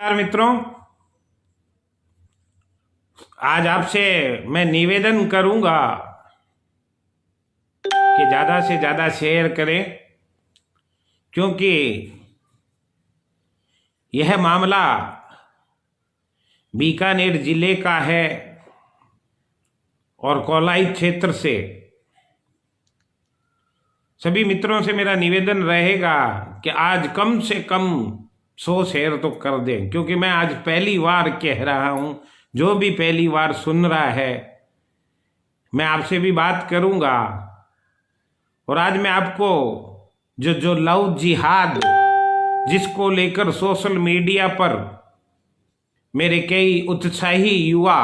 नमस्कार मित्रों, आज आपसे मैं निवेदन करूंगा कि ज़्यादा से ज़्यादा शेयर करें, क्योंकि यह मामला बीकानेर जिले का है और कोलाई क्षेत्र से। सभी मित्रों से मेरा निवेदन रहेगा कि आज कम से कम 100 शेयर तो कर दें, क्योंकि मैं आज पहली बार कह रहा हूं। जो भी पहली बार सुन रहा है, मैं आपसे भी बात करूंगा। और आज मैं आपको जो लव जिहाद जिसको लेकर सोशल मीडिया पर मेरे कई उत्साही युवा,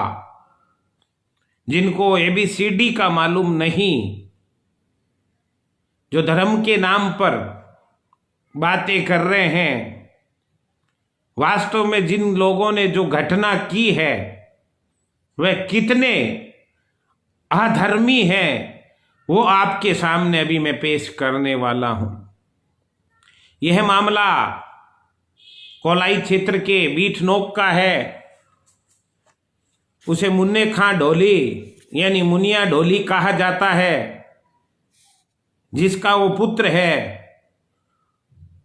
जिनको ABCD का मालूम नहीं, जो धर्म के नाम पर बातें कर रहे हैं, वास्तव में जिन लोगों ने जो घटना की है वह कितने अधर्मी हैं, वो आपके सामने अभी मैं पेश करने वाला हूं। यह मामला कोलाई क्षेत्र के बीठ नोक का है। उसे मुन्ने खां ढोली यानी मुनिया ढोली कहा जाता है, जिसका वो पुत्र है।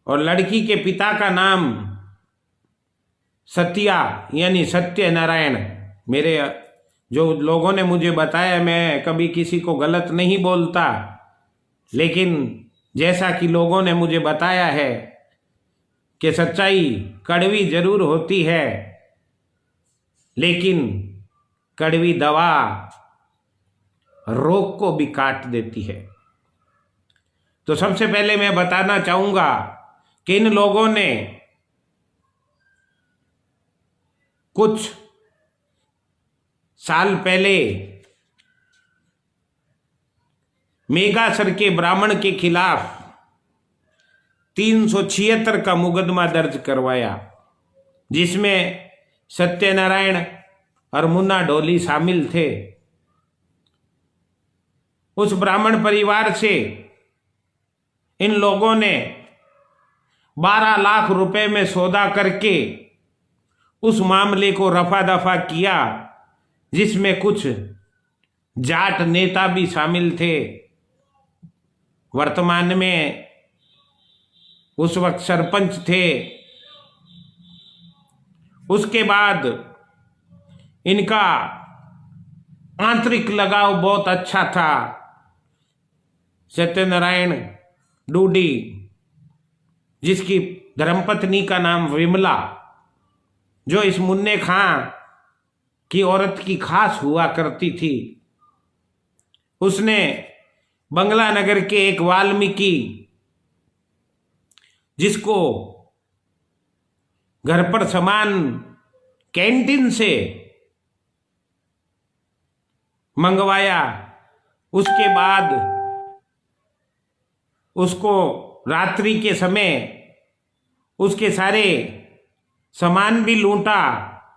और लड़की के पिता का नाम सत्या यानी सत्यनारायण। मेरे जो लोगों ने मुझे बताया, मैं कभी किसी को गलत नहीं बोलता, लेकिन जैसा कि लोगों ने मुझे बताया है कि सच्चाई कड़वी जरूर होती है, लेकिन कड़वी दवा रोग को भी काट देती है। तो सबसे पहले मैं बताना चाहूंगा कि इन लोगों ने कुछ साल पहले मेघासर के ब्राह्मण के खिलाफ 376 का मुकदमा दर्ज करवाया, जिसमें सत्यनारायण और मुन्ना ढोली शामिल थे। उस ब्राह्मण परिवार से इन लोगों ने 12 लाख रुपए में सौदा करके उस मामले को रफा दफा किया, जिसमें कुछ जाट नेता भी शामिल थे। वर्तमान में उस वक्त सरपंच थे। उसके बाद इनका आंतरिक लगाव बहुत अच्छा था। सत्यनारायण डूडी, जिसकी धर्मपत्नी का नाम विमला, जो इस मुन्ने खां की औरत की खास हुआ करती थी, उसने बंगला नगर के एक वाल्मीकि, जिसको घर पर सामान कैंटीन से मंगवाया, उसके बाद उसको रात्रि के समय उसके सारे सामान भी लूटा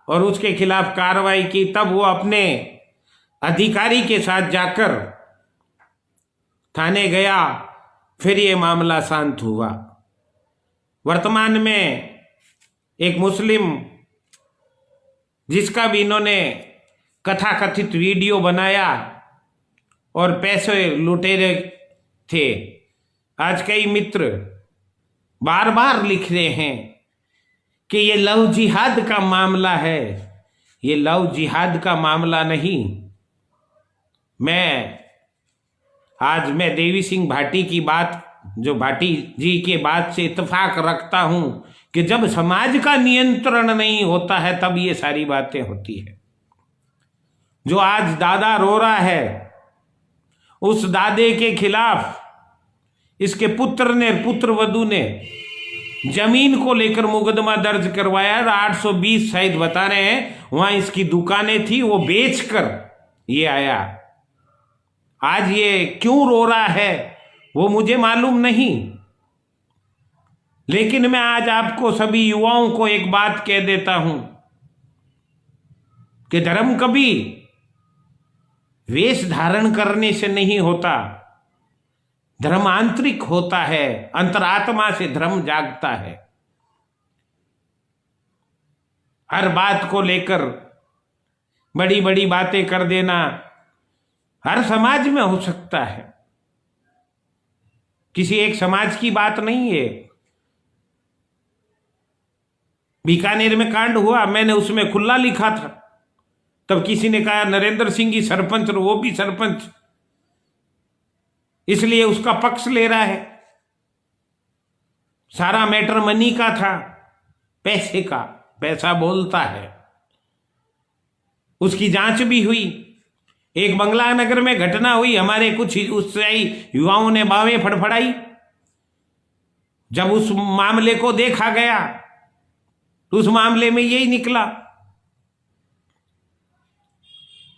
और उसके खिलाफ कार्रवाई की। तब वो अपने अधिकारी के साथ जाकर थाने गया, फिर ये मामला शांत हुआ। वर्तमान में एक मुस्लिम, जिसका भी इन्होंने कथाकथित वीडियो बनाया और पैसे लुटेरे थे, आज कई मित्र बार बार लिख रहे हैं कि ये लव जिहाद का मामला है। ये लव जिहाद का मामला नहीं। आज मैं देवी सिंह भाटी की बात, जो भाटी जी के बात से इत्तेफाक रखता हूं कि जब समाज का नियंत्रण नहीं होता है तब ये सारी बातें होती है। जो आज दादा रो रहा है, उस दादे के खिलाफ इसके पुत्रवधू ने जमीन को लेकर मुकदमा दर्ज करवाया। 820 शायद बता रहे हैं, वहां इसकी दुकानें थी, वो बेचकर ये आया। आज ये क्यों रो रहा है वो मुझे मालूम नहीं, लेकिन मैं आज आपको सभी युवाओं को एक बात कह देता हूं कि धर्म कभी वेश धारण करने से नहीं होता। धर्म आंतरिक होता है, अंतरात्मा से धर्म जागता है। हर बात को लेकर बड़ी बड़ी बातें कर देना हर समाज में हो सकता है, किसी एक समाज की बात नहीं है। बीकानेर में कांड हुआ, मैंने उसमें खुला लिखा था, तब किसी ने कहा नरेंद्र सिंह ही सरपंच और वो भी सरपंच, इसलिए उसका पक्ष ले रहा है। सारा मैटर मनी का था, पैसे का, पैसा बोलता है। उसकी जांच भी हुई। एक बंगला नगर में घटना हुई, हमारे कुछ उत्साही युवाओं ने बावें फड़फड़ाई। जब उस मामले को देखा गया तो उस मामले में यही निकला।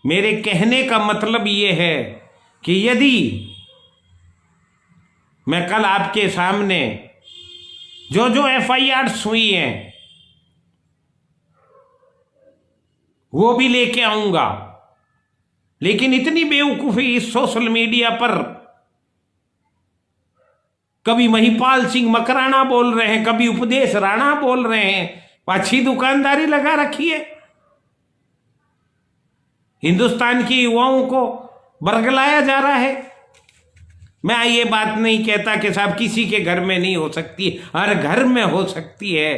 मेरे कहने का मतलब यह है कि यदि मैं कल आपके सामने जो जो FIRs हुई हैं वो भी लेके आऊंगा, लेकिन इतनी बेवकूफी इस सोशल मीडिया पर, कभी महिपाल सिंह मकराना बोल रहे हैं, कभी उपदेश राणा बोल रहे हैं, अच्छी दुकानदारी लगा रखी है। हिंदुस्तान के युवाओं को बरगलाया जा रहा है। मैं ये बात नहीं कहता कि साहब किसी के घर में नहीं हो सकती, हर घर में हो सकती है।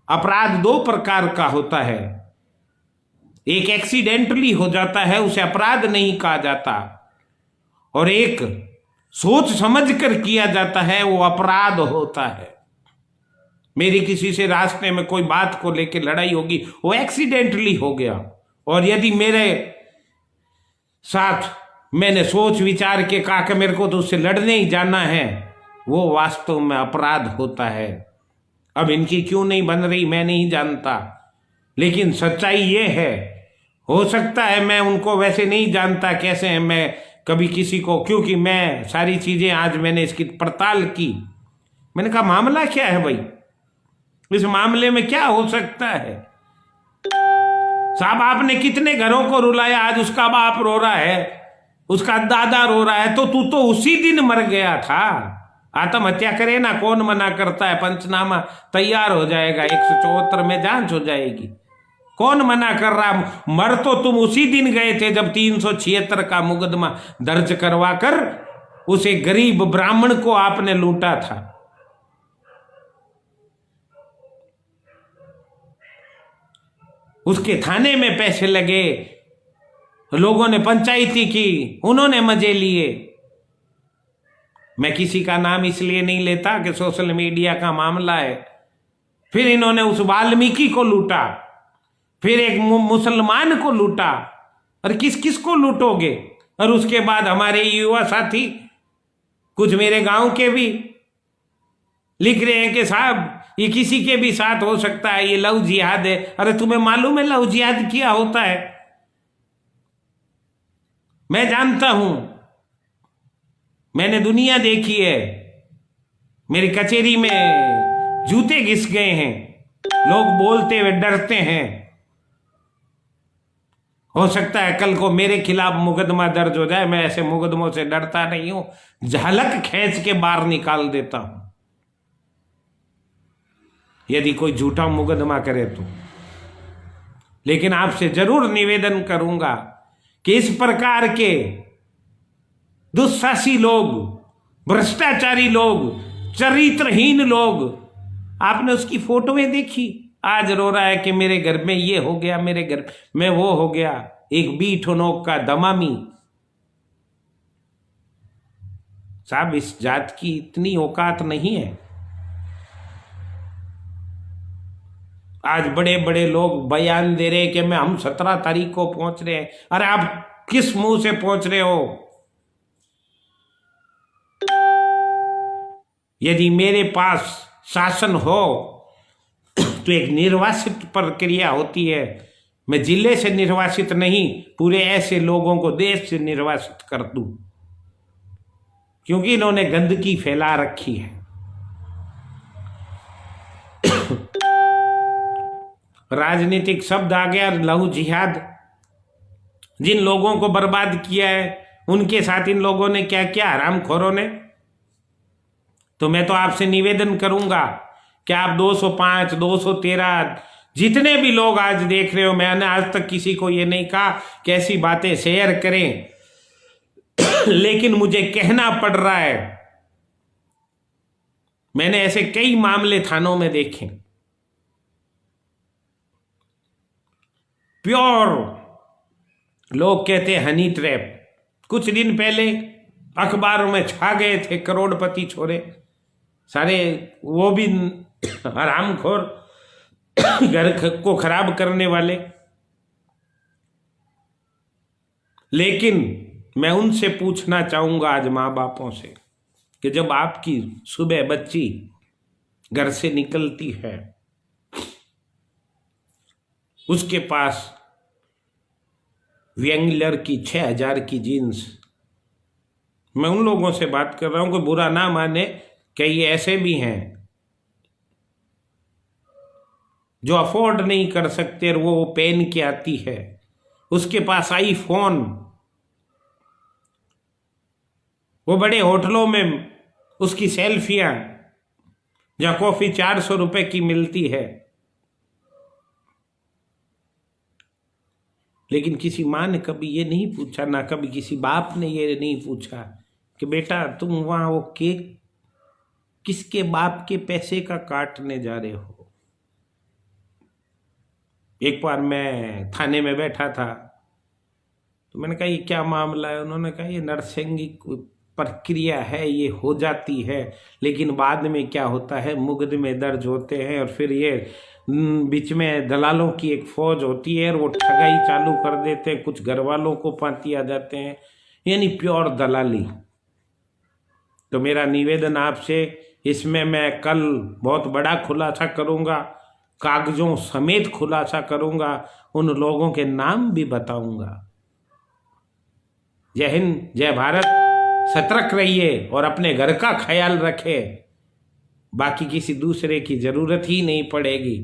अपराध दो प्रकार का होता है, एक एक्सीडेंटली हो जाता है, उसे अपराध नहीं कहा जाता, और एक सोच समझ कर किया जाता है, वो अपराध होता है। मेरी किसी से रास्ते में कोई बात को लेकर लड़ाई होगी, वो एक्सीडेंटली हो गया, और यदि मेरे साथ मैंने सोच विचार के कहा कि मेरे को तो उससे लड़ने ही जाना है, वो वास्तव में अपराध होता है। अब इनकी क्यों नहीं बन रही मैं नहीं जानता, लेकिन सच्चाई ये है, हो सकता है मैं उनको वैसे नहीं जानता कैसे हैं, मैं कभी किसी को, क्योंकि मैं सारी चीजें आज मैंने इसकी पड़ताल की। मैंने कहा मामला क्या है भाई, इस मामले में क्या हो सकता है। साहब आपने कितने घरों को रुलाया, आज उसका बाप रो रहा है, उसका दादा रो रहा है, तो तू तो उसी दिन मर गया था। आत्महत्या करे ना, कौन मना करता है, पंचनामा तैयार हो जाएगा, 174 में जांच हो जाएगी, कौन मना कर रहा। मर तो तुम उसी दिन गए थे जब 376 का मुकदमा दर्ज करवा कर उसे गरीब ब्राह्मण को आपने लूटा था। उसके थाने में पैसे लगे, लोगों ने पंचायती की, उन्होंने मजे लिए। मैं किसी का नाम इसलिए नहीं लेता कि सोशल मीडिया का मामला है। फिर इन्होंने उस वाल्मीकि को लूटा, फिर एक मुसलमान को लूटा, और किस किस को लूटोगे। और उसके बाद हमारे युवा साथी, कुछ मेरे गांव के भी लिख रहे हैं कि साहब ये किसी के भी साथ हो सकता है, ये लव जिहाद है। अरे तुम्हें मालूम है लव जिहाद क्या होता है? मैं जानता हूं, मैंने दुनिया देखी है। मेरी कचेरी में जूते घिस गए हैं, लोग बोलते हुए डरते हैं। हो सकता है कल को मेरे खिलाफ मुकदमा दर्ज हो जाए, मैं ऐसे मुकदमों से डरता नहीं हूं, झलक खींच के बाहर निकाल देता हूं यदि कोई झूठा मुकदमा करे तो। लेकिन आपसे जरूर निवेदन करूंगा कि इस प्रकार के दुस्साहसी लोग, भ्रष्टाचारी लोग, चरित्रहीन लोग, आपने उसकी फोटोएं देखी, आज रो रहा है कि मेरे घर में ये हो गया, मेरे घर में वो हो गया। एक बीठनोक का दमामी। साहब इस जात की इतनी औकात नहीं है। आज बड़े बड़े लोग बयान दे रहे हैं कि हम 17 तारीख को पहुंच रहे हैं। अरे आप किस मुंह से पहुंच रहे हो? यदि मेरे पास शासन हो तो एक निर्वासित प्रक्रिया होती है। मैं जिले से निर्वासित नहीं, पूरे ऐसे लोगों को देश से निर्वासित कर दूं, क्योंकि इन्होंने गंदगी फैला रखी है। राजनीतिक शब्द आ गया, लहू जिहाद। जिन लोगों को बर्बाद किया है उनके साथ इन लोगों ने क्या किया, हरामखोरों ने। तो मैं तो आपसे निवेदन करूंगा कि आप 205, 213, जितने भी लोग आज देख रहे हो, मैंने आज तक किसी को ये नहीं कहा कि ऐसी बातें शेयर करें, लेकिन मुझे कहना पड़ रहा है। मैंने ऐसे कई मामले थानों में देखे, प्योर लोग कहते हैं हनी ट्रैप। कुछ दिन पहले अखबारों में छा गए थे करोड़पति छोरे सारे, वो भी हरामखोर, घर को खराब करने वाले। लेकिन मैं उनसे पूछना चाहूंगा आज माँ बापों से कि जब आपकी सुबह बच्ची घर से निकलती है, उसके पास व्यंगलर की 6000 की जीन्स, मैं उन लोगों से बात कर रहा हूं, कोई बुरा ना माने, कई ऐसे भी हैं जो अफोर्ड नहीं कर सकते और वो पहन के आती है। उसके पास आईफोन, वो बड़े होटलों में उसकी सेल्फियां, जहां कॉफी 400 रुपए की मिलती है। लेकिन किसी माँ ने कभी ये नहीं पूछा, ना कभी किसी बाप ने ये नहीं पूछा कि बेटा तुम वहां वो केक किसके बाप के पैसे का काटने जा रहे हो। एक बार मैं थाने में बैठा था, तो मैंने कहा ये क्या मामला है। उन्होंने कहा ये नरसंगी प्रक्रिया है, ये हो जाती है, लेकिन बाद में क्या होता है, मुकदमे दर्ज होते हैं और फिर ये बीच में दलालों की एक फौज होती है और वो ठगाई चालू कर देते हैं, कुछ घर वालों को पाती आ जाते हैं, यानी प्योर दलाली। तो मेरा निवेदन आपसे, इसमें मैं कल बहुत बड़ा खुलासा करूंगा, कागजों समेत खुलासा करूंगा, उन लोगों के नाम भी बताऊंगा। जय हिंद, जय भारत। सतर्क रहिए और अपने घर का ख्याल रखें, बाकी किसी दूसरे की जरूरत ही नहीं पड़ेगी।